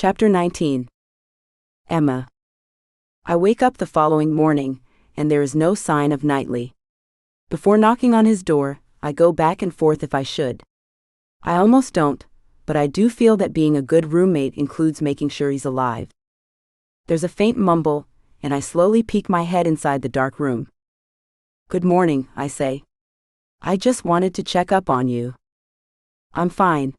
Chapter 19. Emma. I wake up the following morning, and there is no sign of Knightley. Before knocking on his door, I go back and forth if I should. I almost don't, but I do feel that being a good roommate includes making sure he's alive. There's a faint mumble, and I slowly peek my head inside the dark room. "Good morning," I say. "I just wanted to check up on you." "I'm fine."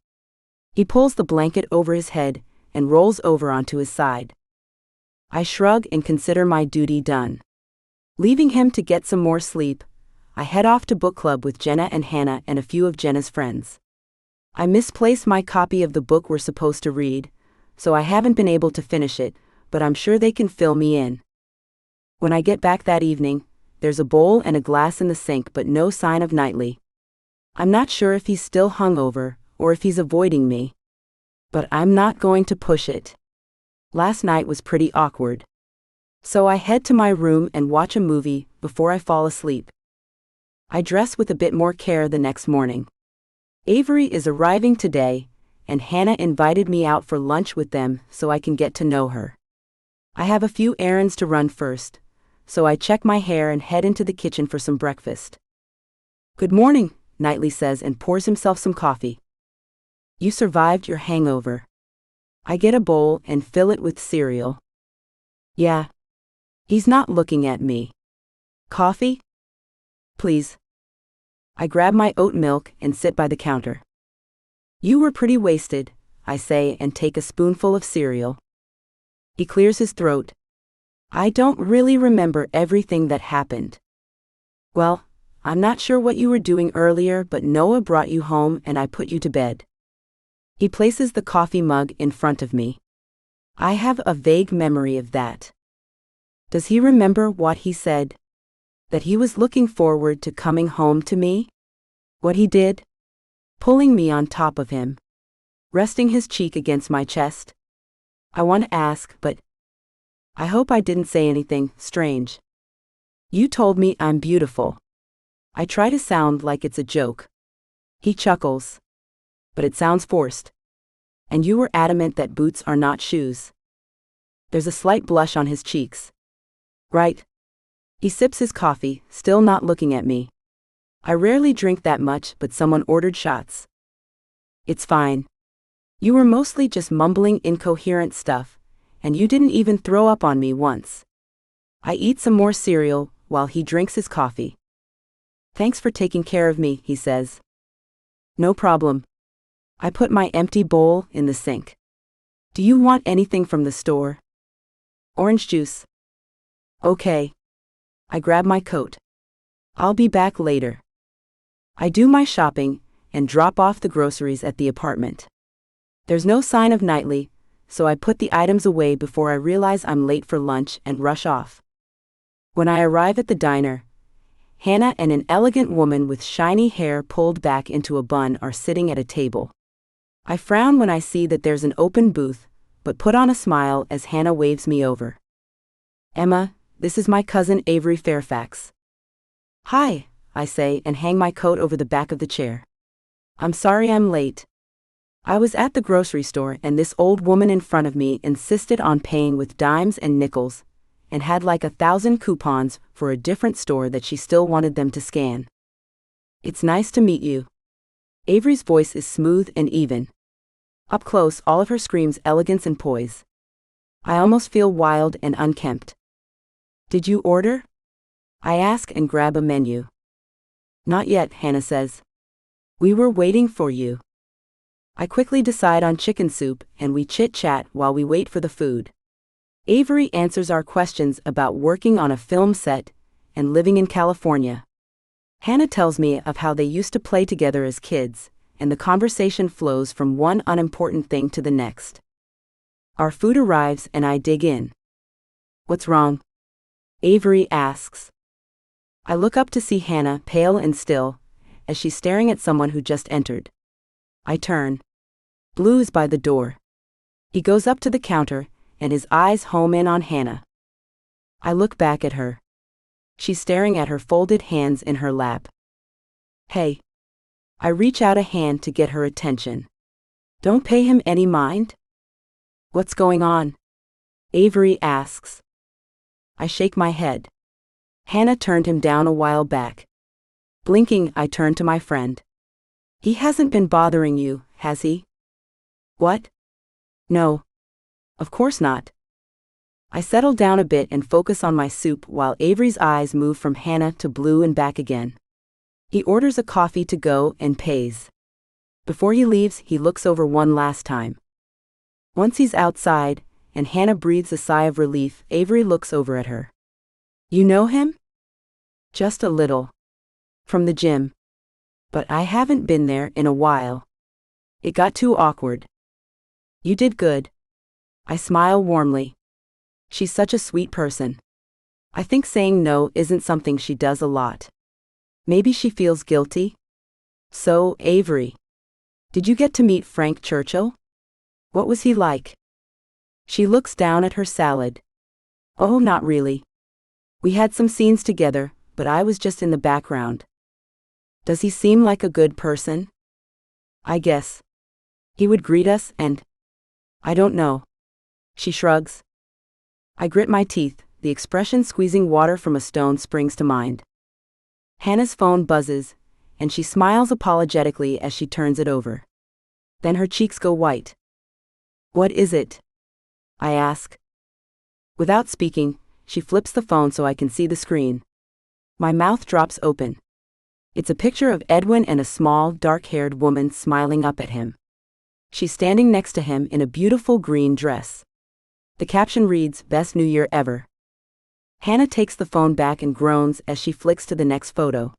He pulls the blanket over his head and rolls over onto his side. I shrug and consider my duty done. Leaving him to get some more sleep, I head off to book club with Jenna and Hannah and a few of Jenna's friends. I misplaced my copy of the book we're supposed to read, so I haven't been able to finish it, but I'm sure they can fill me in. When I get back that evening, there's a bowl and a glass in the sink but no sign of Knightley. I'm not sure if he's still hungover or if he's avoiding me. But I'm not going to push it. Last night was pretty awkward. So I head to my room and watch a movie before I fall asleep. I dress with a bit more care the next morning. Avery is arriving today, and Hannah invited me out for lunch with them so I can get to know her. I have a few errands to run first, so I check my hair and head into the kitchen for some breakfast. "Good morning," Knightley says and pours himself some coffee. "You survived your hangover." I get a bowl and fill it with cereal. "Yeah." He's not looking at me. "Coffee?" "Please." I grab my oat milk and sit by the counter. "You were pretty wasted," I say and take a spoonful of cereal. He clears his throat. "I don't really remember everything that happened." "Well, I'm not sure what you were doing earlier, but Noah brought you home and I put you to bed." He places the coffee mug in front of me. I have a vague memory of that. Does he remember what he said? That he was looking forward to coming home to me? What he did? Pulling me on top of him. Resting his cheek against my chest? I want to ask, but I hope I didn't say anything strange. "You told me I'm beautiful." I try to sound like it's a joke. He chuckles. "But it sounds forced. And you were adamant that boots are not shoes." There's a slight blush on his cheeks. "Right." He sips his coffee, still not looking at me. I rarely drink that much, but someone ordered shots. "It's fine. You were mostly just mumbling incoherent stuff, and you didn't even throw up on me once." I eat some more cereal while he drinks his coffee. "Thanks for taking care of me," he says. "No problem." I put my empty bowl in the sink. "Do you want anything from the store?" "Orange juice." "Okay." I grab my coat. "I'll be back later." I do my shopping and drop off the groceries at the apartment. There's no sign of Knightley, so I put the items away before I realize I'm late for lunch and rush off. When I arrive at the diner, Hannah and an elegant woman with shiny hair pulled back into a bun are sitting at a table. I frown when I see that there's an open booth, but put on a smile as Hannah waves me over. "Emma, this is my cousin Avery Fairfax." "Hi," I say and hang my coat over the back of the chair. "I'm sorry I'm late. I was at the grocery store and this old woman in front of me insisted on paying with dimes and nickels, and had like 1,000 coupons for a different store that she still wanted them to scan." "It's nice to meet you." Avery's voice is smooth and even. Up close, all of her screams elegance and poise. I almost feel wild and unkempt. "Did you order?" I ask and grab a menu. "Not yet," Hannah says. "We were waiting for you." I quickly decide on chicken soup and we chit-chat while we wait for the food. Avery answers our questions about working on a film set and living in California. Hannah tells me of how they used to play together as kids, and the conversation flows from one unimportant thing to the next. Our food arrives and I dig in. "What's wrong?" Avery asks. I look up to see Hannah, pale and still, as she's staring at someone who just entered. I turn. Blue is by the door. He goes up to the counter, and his eyes home in on Hannah. I look back at her. She's staring at her folded hands in her lap. "Hey." I reach out a hand to get her attention. "Don't pay him any mind?" What's going on? Avery asks. I shake my head. Hannah turned him down a while back. Blinking, I turn to my friend. He hasn't been bothering you, has he? What? No. Of course not. I settle down a bit and focus on my soup while Avery's eyes move from Hannah to Blue and back again. He orders a coffee to go and pays. Before he leaves, he looks over one last time. Once he's outside, and Hannah breathes a sigh of relief, Avery looks over at her. You know him? Just a little. From the gym. But I haven't been there in a while. It got too awkward. You did good. I smile warmly. She's such a sweet person. I think saying no isn't something she does a lot. Maybe she feels guilty? So, Avery. Did you get to meet Frank Churchill? What was he like? She looks down at her salad. Oh, not really. We had some scenes together, but I was just in the background. Does he seem like a good person? I guess. He would greet us and... I don't know. She shrugs. I grit my teeth, the expression squeezing water from a stone springs to mind. Hannah's phone buzzes, and she smiles apologetically as she turns it over. Then her cheeks go white. What is it? I ask. Without speaking, she flips the phone so I can see the screen. My mouth drops open. It's a picture of Edwin and a small, dark-haired woman smiling up at him. She's standing next to him in a beautiful green dress. The caption reads, Best New Year Ever. Hannah takes the phone back and groans as she flicks to the next photo.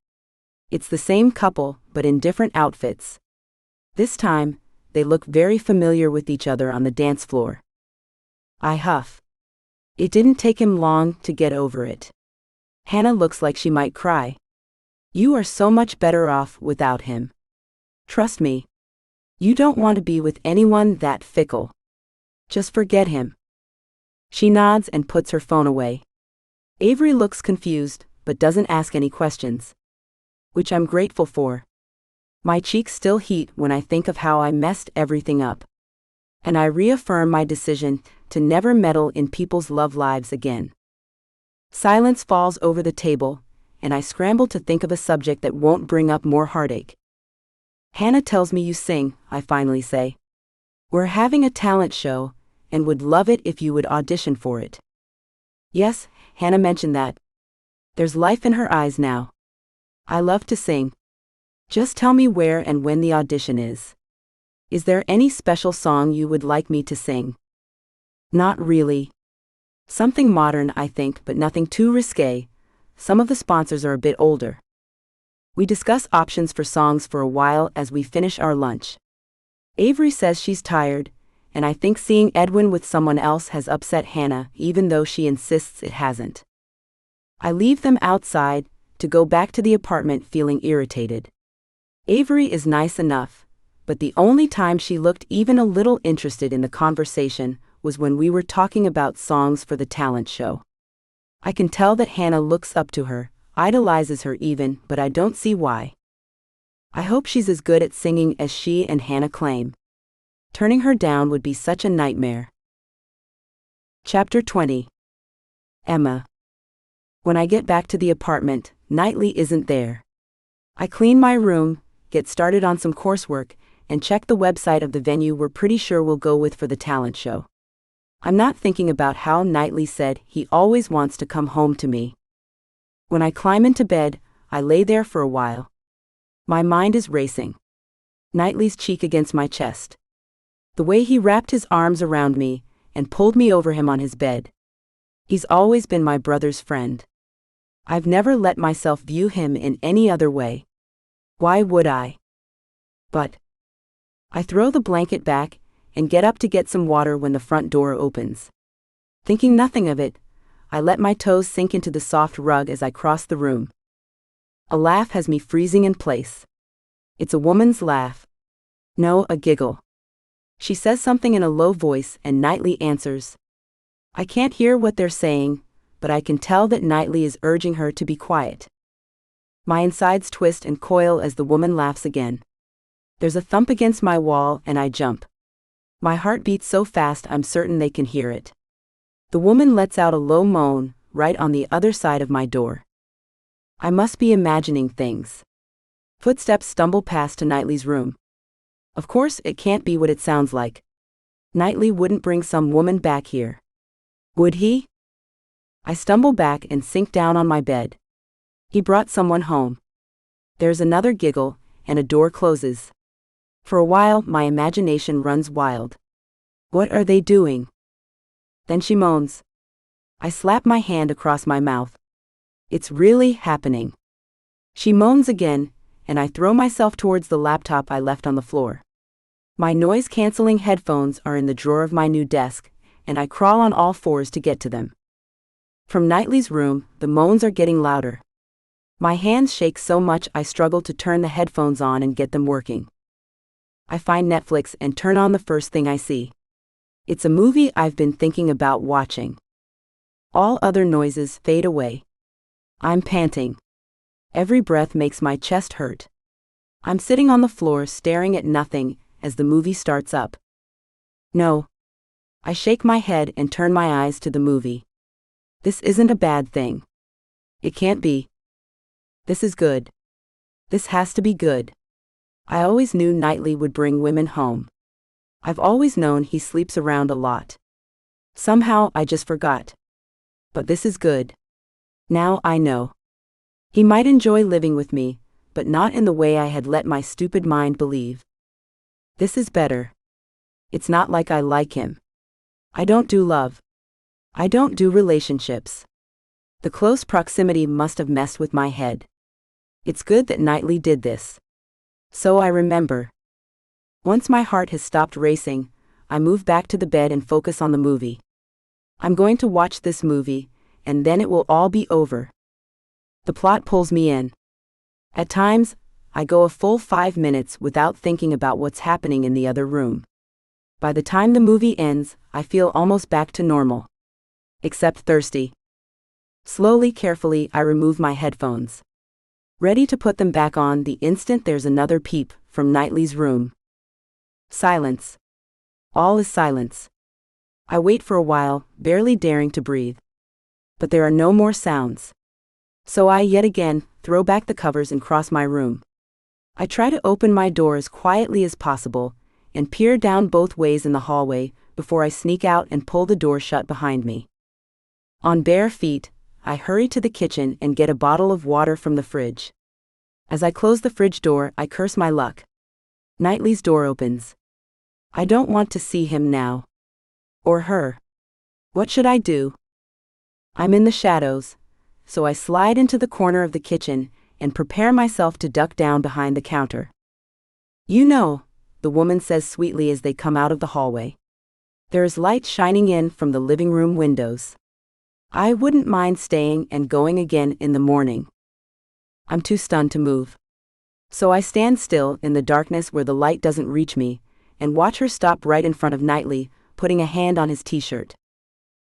It's the same couple, but in different outfits. This time, they look very familiar with each other on the dance floor. I huff. It didn't take him long to get over it. Hannah looks like she might cry. You are so much better off without him. Trust me. You don't want to be with anyone that fickle. Just forget him. She nods and puts her phone away. Avery looks confused, but doesn't ask any questions. Which I'm grateful for. My cheeks still heat when I think of how I messed everything up. And I reaffirm my decision to never meddle in people's love lives again. Silence falls over the table, and I scramble to think of a subject that won't bring up more heartache. Hannah tells me you sing, I finally say. We're having a talent show, and would love it if you would audition for it. Yes, Hannah mentioned that. There's life in her eyes now. I love to sing. Just tell me where and when the audition is. Is there any special song you would like me to sing? Not really. Something modern, I think, but nothing too risque. Some of the sponsors are a bit older. We discuss options for songs for a while as we finish our lunch. Avery says she's tired, and I think seeing Edwin with someone else has upset Hannah, even though she insists it hasn't. I leave them outside, to go back to the apartment feeling irritated. Avery is nice enough, but the only time she looked even a little interested in the conversation was when we were talking about songs for the talent show. I can tell that Hannah looks up to her, idolizes her even, but I don't see why. I hope she's as good at singing as she and Hannah claim. Turning her down would be such a nightmare. Chapter 20. Emma. When I get back to the apartment, Knightley isn't there. I clean my room, get started on some coursework, and check the website of the venue we're pretty sure we'll go with for the talent show. I'm not thinking about how Knightley said he always wants to come home to me. When I climb into bed, I lay there for a while. My mind is racing. Knightley's cheek against my chest. The way he wrapped his arms around me and pulled me over him on his bed. He's always been my brother's friend. I've never let myself view him in any other way. Why would I? But I throw the blanket back and get up to get some water when the front door opens. Thinking nothing of it, I let my toes sink into the soft rug as I cross the room. A laugh has me freezing in place. It's a woman's laugh. No, a giggle. She says something in a low voice and Knightley answers. I can't hear what they're saying, but I can tell that Knightley is urging her to be quiet. My insides twist and coil as the woman laughs again. There's a thump against my wall and I jump. My heart beats so fast I'm certain they can hear it. The woman lets out a low moan, right on the other side of my door. I must be imagining things. Footsteps stumble past to Knightley's room. Of course, it can't be what it sounds like. Knightley wouldn't bring some woman back here. Would he? I stumble back and sink down on my bed. He brought someone home. There's another giggle, and a door closes. For a while, my imagination runs wild. What are they doing? Then she moans. I slap my hand across my mouth. It's really happening. She moans again, and I throw myself towards the laptop I left on the floor. My noise-canceling headphones are in the drawer of my new desk, and I crawl on all fours to get to them. From Knightley's room, the moans are getting louder. My hands shake so much I struggle to turn the headphones on and get them working. I find Netflix and turn on the first thing I see. It's a movie I've been thinking about watching. All other noises fade away. I'm panting. Every breath makes my chest hurt. I'm sitting on the floor staring at nothing as the movie starts up. No. I shake my head and turn my eyes to the movie. This isn't a bad thing. It can't be. This is good. This has to be good. I always knew Knightley would bring women home. I've always known he sleeps around a lot. Somehow I just forgot. But this is good. Now I know. He might enjoy living with me, but not in the way I had let my stupid mind believe. This is better. It's not like I like him. I don't do love. I don't do relationships. The close proximity must have messed with my head. It's good that Knightley did this. So I remember. Once my heart has stopped racing, I move back to the bed and focus on the movie. I'm going to watch this movie, and then it will all be over. The plot pulls me in. At times, I go a full 5 minutes without thinking about what's happening in the other room. By the time the movie ends, I feel almost back to normal. Except thirsty. Slowly, carefully, I remove my headphones. Ready to put them back on the instant there's another peep from Knightley's room. Silence. All is silence. I wait for a while, barely daring to breathe. But there are no more sounds. So I yet again throw back the covers and cross my room. I try to open my door as quietly as possible and peer down both ways in the hallway before I sneak out and pull the door shut behind me. On bare feet, I hurry to the kitchen and get a bottle of water from the fridge. As I close the fridge door, I curse my luck. Knightley's door opens. I don't want to see him now. Or her. What should I do? I'm in the shadows, so I slide into the corner of the kitchen and prepare myself to duck down behind the counter. You know, the woman says sweetly as they come out of the hallway. There is light shining in from the living room windows. I wouldn't mind staying and going again in the morning. I'm too stunned to move. So I stand still in the darkness where the light doesn't reach me, and watch her stop right in front of Knightley, putting a hand on his t-shirt.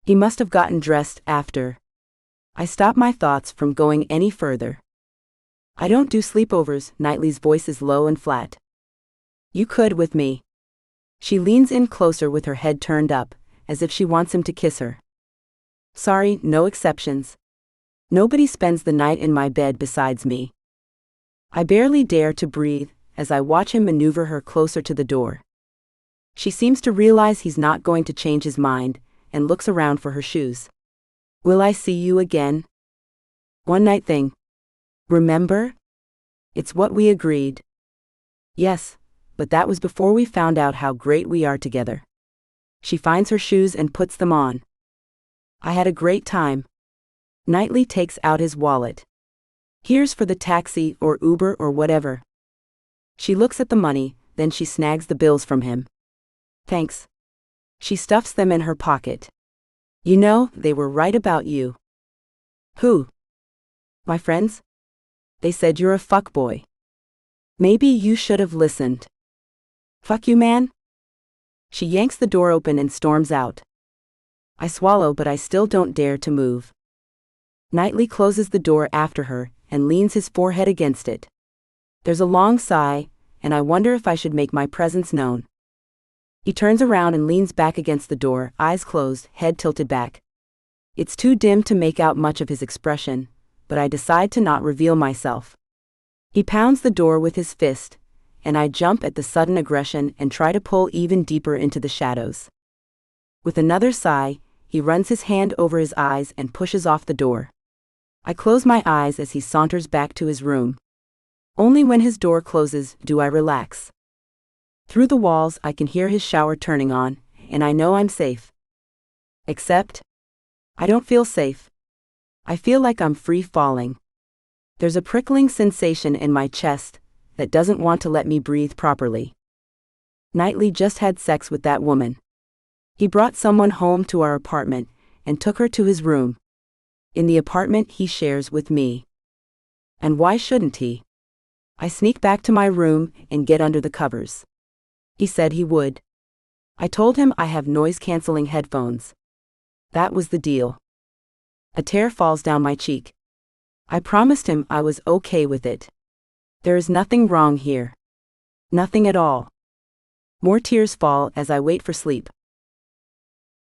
He must have gotten dressed after. I stop my thoughts from going any further. I don't do sleepovers, Knightley's voice is low and flat. You could with me. She leans in closer with her head turned up, as if she wants him to kiss her. Sorry, no exceptions. Nobody spends the night in my bed besides me. I barely dare to breathe as I watch him maneuver her closer to the door. She seems to realize he's not going to change his mind, and looks around for her shoes. Will I see you again? One night thing. Remember? It's what we agreed. Yes, but that was before we found out how great we are together. She finds her shoes and puts them on. I had a great time. Knightley takes out his wallet. Here's for the taxi or Uber or whatever. She looks at the money, then she snags the bills from him. Thanks. She stuffs them in her pocket. You know, they were right about you. Who? My friends? They said you're a fuckboy. Maybe you should have listened. Fuck you, man? She yanks the door open and storms out. I swallow, but I still don't dare to move. Knightley closes the door after her and leans his forehead against it. There's a long sigh, and I wonder if I should make my presence known. He turns around and leans back against the door, eyes closed, head tilted back. It's too dim to make out much of his expression, but I decide to not reveal myself. He pounds the door with his fist, and I jump at the sudden aggression and try to pull even deeper into the shadows. With another sigh, he runs his hand over his eyes and pushes off the door. I close my eyes as he saunters back to his room. Only when his door closes do I relax. Through the walls I can hear his shower turning on, and I know I'm safe. Except, I don't feel safe. I feel like I'm free falling. There's a prickling sensation in my chest that doesn't want to let me breathe properly. Knightley just had sex with that woman. He brought someone home to our apartment and took her to his room. In the apartment he shares with me. And why shouldn't he? I sneak back to my room and get under the covers. He said he would. I told him I have noise-canceling headphones. That was the deal. A tear falls down my cheek. I promised him I was okay with it. There is nothing wrong here. Nothing at all. More tears fall as I wait for sleep.